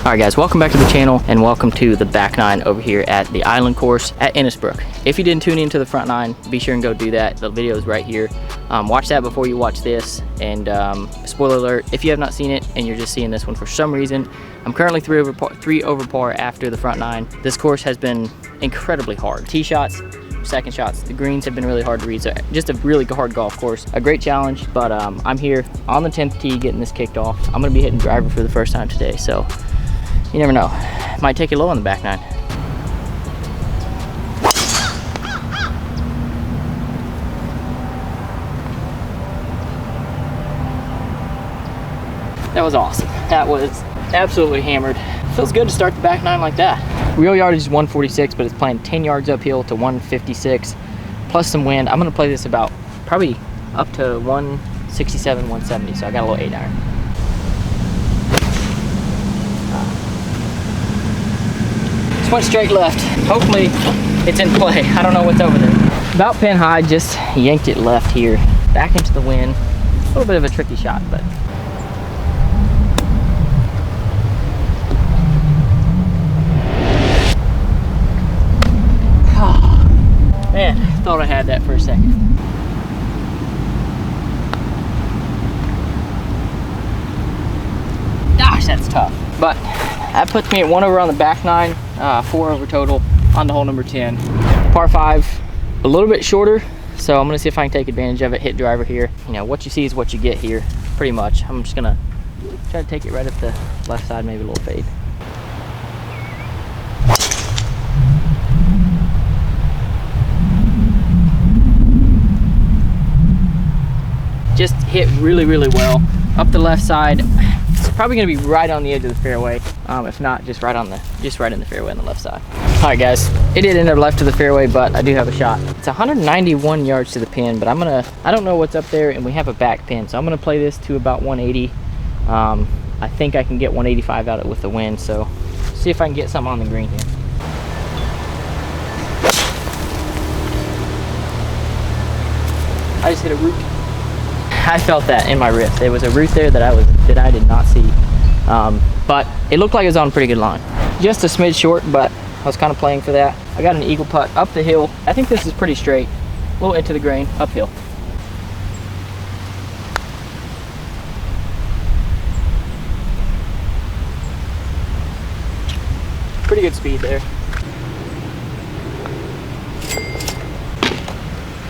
Alright guys, welcome back to the channel and welcome to the back nine over here at the island course at Innisbrook. If you didn't tune into the front nine, be sure and go do that. The video is right here. Watch that before you watch this. And spoiler alert, if you have not seen it and you're just seeing this one for some reason, I'm currently three over par after the front nine. This course has been incredibly hard. Tee shots, second shots, the greens have been really hard to read, so just a really hard golf course. A great challenge, but I'm here on the 10th tee getting this kicked off. I'm gonna be hitting driver for the first time today, so you never know. Might take it low on the back nine. That was awesome. That was absolutely hammered. Feels good to start the back nine like that. Real yardage is 146, but it's playing 10 yards uphill to 156, plus some wind. I'm gonna play this about probably up to 167, 170, so I got a little 8-iron. Just went straight left. Hopefully it's in play. I don't know what's over there. About pin high, just yanked it left here. Back into the wind. A little bit of a tricky shot, but man, thought I had that for a second. Gosh, that's tough. But that puts me at 1 over on the back nine, 4 over total on the hole number 10. Par 5, a little bit shorter, so I'm gonna see if I can take advantage of it, hit driver here. You know, what you see is what you get here, pretty much. I'm just gonna try to take it right up the left side, maybe a little fade. Just hit really, really well. Up the left side, it's probably gonna be right on the edge of the fairway. If not, just right in the fairway on the left side. All right guys, it did end up left to the fairway, but I do have a shot. It's 191 yards to the pin, but I don't know what's up there, and we have a back pin, so I'm gonna play this to about 180. I think I can get 185 out of it with the wind, so see if I can get something on the green here. I just hit a root. I felt that in my wrist. There was a root there that I did not see, but it looked like it was on a pretty good line. Just a smidge short, but I was kind of playing for that. I got an eagle putt up the hill. I think this is pretty straight, a little into the grain, uphill. Pretty good speed there.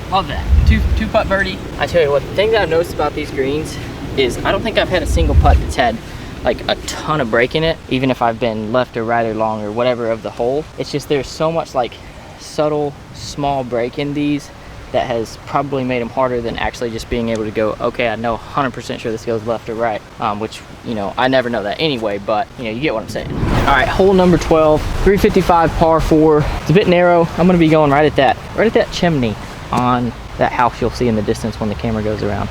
Love that. Two putt birdie. I tell you what, the thing that I've noticed about these greens is I don't think I've had a single putt that's had like a ton of break in it, even if I've been left or right or long or whatever of the hole. It's just there's so much like subtle small break in these that has probably made them harder than actually just being able to go, okay, I know 100% sure this goes left or right, which, you know, I never know that anyway, but you know, you get what I'm saying. All right, hole number 12, 355 par 4. It's a bit narrow. I'm gonna be going right at that chimney on that house you'll see in the distance when the camera goes around.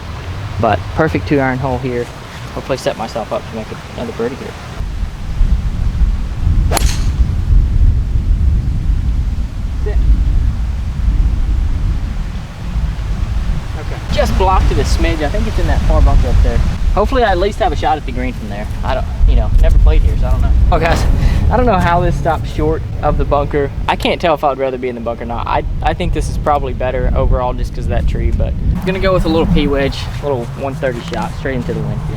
But perfect 2-iron hole here. Hopefully set myself up to make another birdie here. Sit. Okay. Just blocked it a smidge. I think it's in that far bunker up there. Hopefully I at least have a shot at the green from there. I don't, you know, never played here, so I don't know. Oh guys, I don't know how this stops short of the bunker. I can't tell if I'd rather be in the bunker or not. I think this is probably better overall just because of that tree, but I'm gonna go with a little P wedge, a little 130 shot straight into the wind here.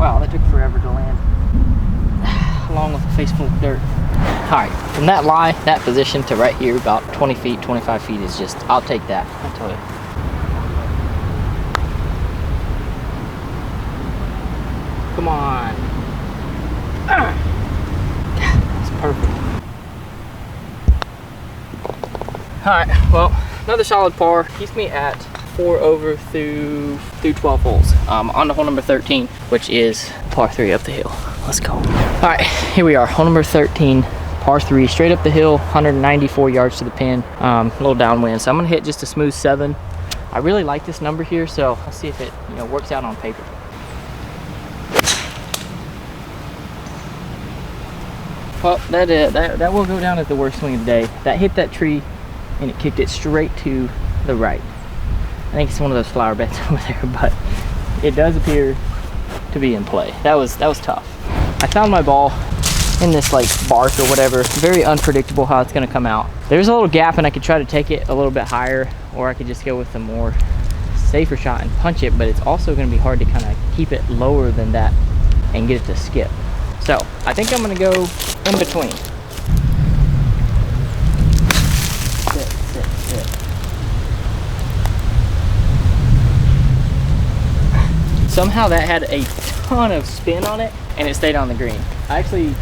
Wow, that took forever to land. Along with a face full of dirt. All right, from that position to right here, about 20 feet, 25 feet is just, I'll take that, I'll tell you. Come on. That's perfect. All right, well, another solid par. Keeps me at 4 over through 12 holes. On to hole number 13, which is par 3 up the hill. Let's go. All right, here we are, hole number 13, par 3, straight up the hill, 194 yards to the pin, a little downwind. So I'm gonna hit just a smooth 7. I really like this number here, so let's see if it, you know, works out on paper. Well, that will go down as the worst swing of the day. That hit that tree and it kicked it straight to the right. I think it's one of those flower beds over there, but it does appear to be in play. That was tough. I found my ball in this like bark or whatever. Very unpredictable how it's gonna come out. There's a little gap and I could try to take it a little bit higher, or I could just go with the more safer shot and punch it, but it's also gonna be hard to kind of keep it lower than that and get it to skip. So I think I'm gonna go in between. Sit, sit, sit. Somehow that had a ton of spin on it and it stayed on the green. I actually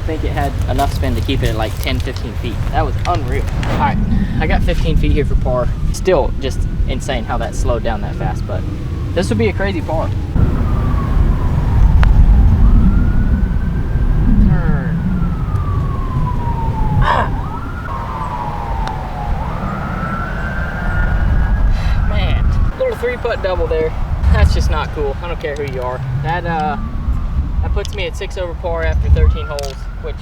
think it had enough spin to keep it at like 10-15 feet. That was unreal. All right, I got 15 feet here for par. Still just insane how that slowed down that fast, but this would be a crazy par. Turn. Man, little 3-putt double there. That's just not cool. I don't care who you are. That puts me at 6 over par after 13 holes, which,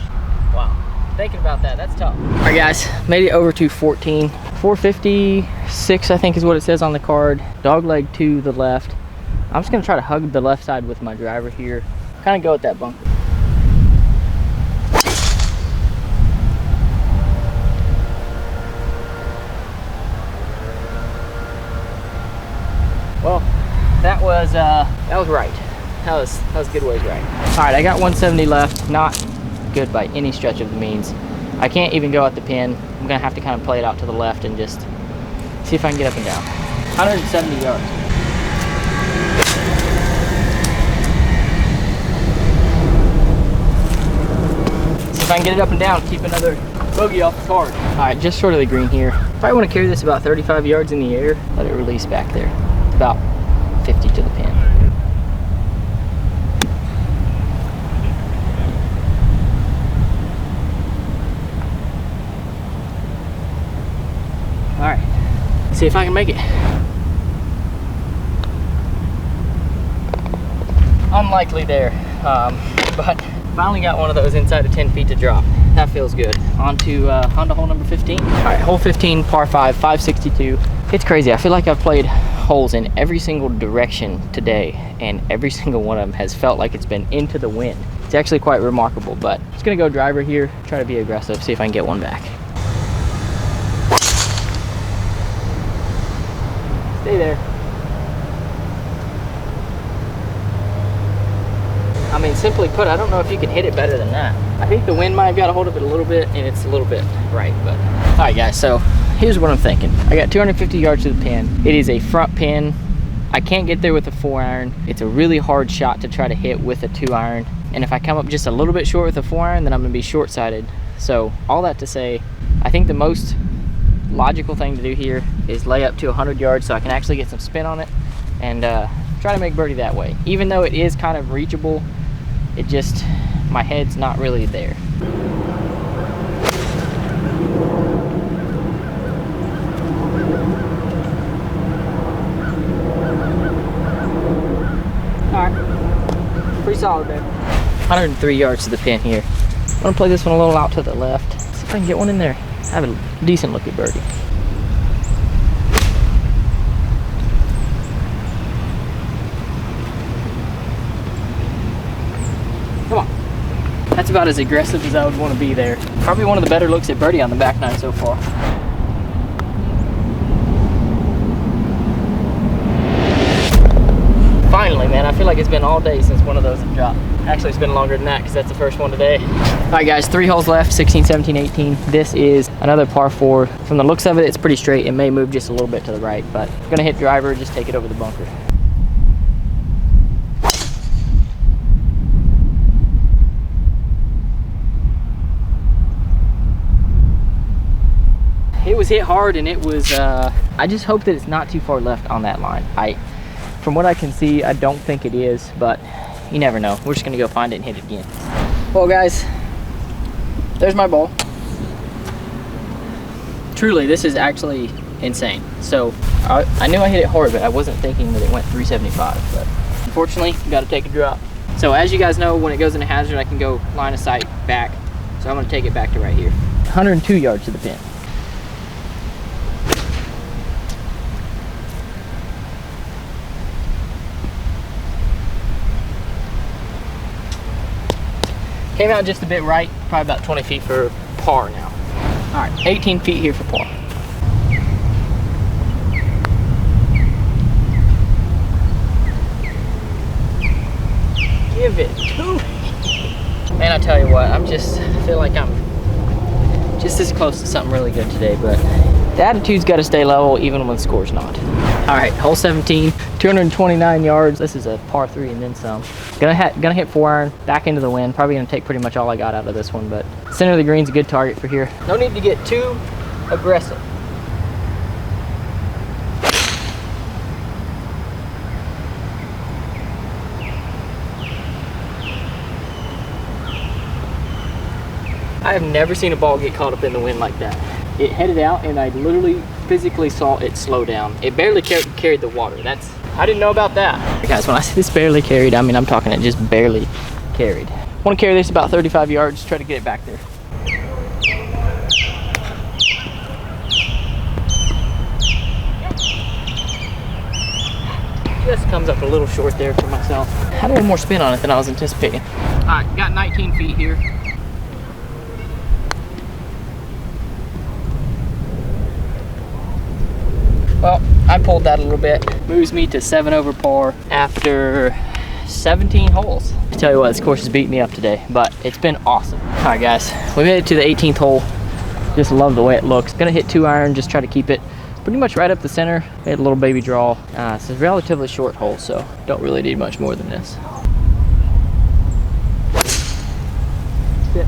wow. Thinking about that, that's tough. All right, guys, made it over to 14. 456, I think is what it says on the card. Dog leg to the left. I'm just gonna try to hug the left side with my driver here. Kind of go with that bunker. Well, that was right. That was good ways right. All right, I got 170 left. Not good by any stretch of the means. I can't even go at the pin. I'm gonna have to kind of play it out to the left and just see if I can get up and down. 170 yards. See if I can get it up and down, keep another bogey off the card. All right, just short of the green here. Probably want to carry this about 35 yards in the air, let it release back there. About 50 to the pin. All right, see if I can make it. Unlikely there, but finally got one of those inside of 10 feet to drop. That feels good. On to hole number 15. All right, hole 15, par 5, 562. It's crazy. I feel like I've played holes in every single direction today, and every single one of them has felt like it's been into the wind. It's actually quite remarkable, but I'm just gonna go driver here, try to be aggressive, see if I can get one back. Stay there. I mean, simply put, I don't know if you can hit it better than that. I think the wind might have got a hold of it a little bit, and it's a little bit right, but. All right, guys, so here's what I'm thinking. I got 250 yards to the pin. It is a front pin. I can't get there with a 4-iron. It's a really hard shot to try to hit with a 2-iron. And if I come up just a little bit short with a 4-iron, then I'm gonna be short-sighted. So all that to say, I think the most logical thing to do here is lay up to 100 yards so I can actually get some spin on it and try to make birdie that way. Even though it is kind of reachable, it just, my head's not really there. All right, pretty solid there. 103 yards to the pin here. I'm gonna play this one a little out to the left. See if I can get one in there. Have a decent look at birdie. Come on. That's about as aggressive as I would want to be there. Probably one of the better looks at birdie on the back nine so far. Finally, man, I feel like it's been all day since one of those have dropped. Actually, it's been longer than that because that's the first one today. All right, guys, 3 holes left, 16, 17, 18. This is another par 4. From the looks of it, it's pretty straight. It may move just a little bit to the right, but I'm gonna hit driver, just take it over the bunker. It was hit hard, and it was, I just hope that it's not too far left on that line. From what I can see, I don't think it is, but you never know. We're just gonna go find it and hit it again. Well, guys, there's my ball. Truly, this is actually insane. So I knew I hit it hard, but I wasn't thinking that it went 375, but unfortunately, you gotta take a drop. So as you guys know, when it goes in a hazard, I can go line of sight back. So I'm gonna take it back to right here. 102 yards to the pin. Came out just a bit right, probably about 20 feet for par now. All right, 18 feet here for par. Give it to me. Man, I tell you what, I feel like I'm just as close to something really good today, but the attitude's got to stay level even when the score's not. All right, hole 17, 229 yards. This is a par 3 and then some. Gonna hit 4-iron, back into the wind. Probably gonna take pretty much all I got out of this one, but center of the green's a good target for here. No need to get too aggressive. I have never seen a ball get caught up in the wind like that. It headed out and I literally physically saw it slow down. It barely carried the water. I didn't know about that. Guys, when I say this barely carried, I mean I'm talking it just barely carried. I want to carry this about 35 yards, try to get it back there. Just comes up a little short there for myself. Had a little more spin on it than I was anticipating. All right, got 19 feet here. Well, I pulled that a little bit. Moves me to 7 over par after 17 holes. I tell you what, this course has beat me up today, but it's been awesome. All right, guys, we made it to the 18th hole. Just love the way it looks. Gonna hit 2-iron, just try to keep it pretty much right up the center. Made a little baby draw. It's a relatively short hole, so don't really need much more than this. Sit.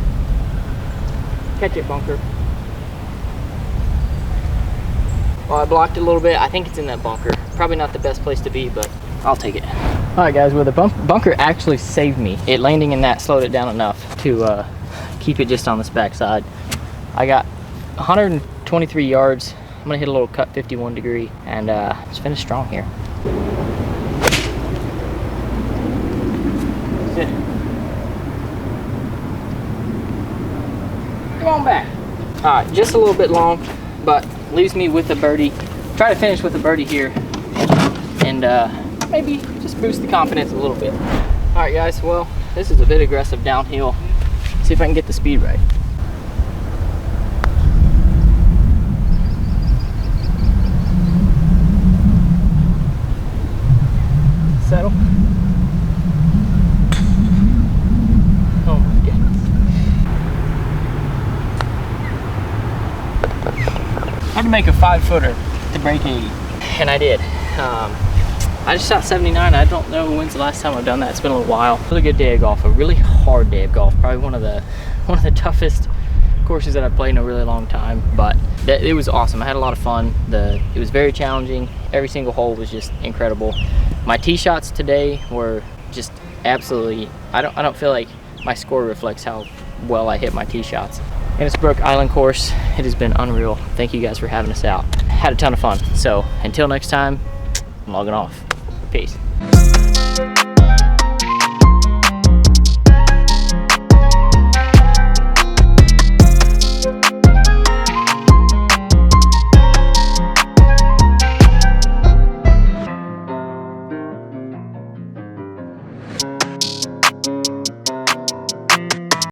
Catch it, bunker. Well, I blocked it a little bit. I think it's in that bunker. Probably not the best place to be, but I'll take it. All right, guys, well, the bunker actually saved me. It landing in that slowed it down enough to keep it just on this back side. I got 123 yards. I'm gonna hit a little cut 51 degree and just finish strong here. Sit. Come on back. All right, just a little bit long, but leaves me with a birdie. Try to finish with a birdie here and maybe just boost the confidence a little bit. All right, guys, well, this is a bit aggressive downhill. See if I can get the speed right. Settle. Oh my goodness. I had to make a 5-footer to break 80, and I did. I just shot 79. I don't know when's the last time I've done that. It's been a little while. Really good day of golf. A really hard day of golf. Probably one of the toughest courses that I've played in a really long time. But it was awesome. I had a lot of fun. It was very challenging. Every single hole was just incredible. My tee shots today were just absolutely. I don't feel like my score reflects how well I hit my tee shots. Innisbrook Island course. It has been unreal. Thank you guys for having us out. Had a ton of fun. So until next time, I'm logging off. Peace.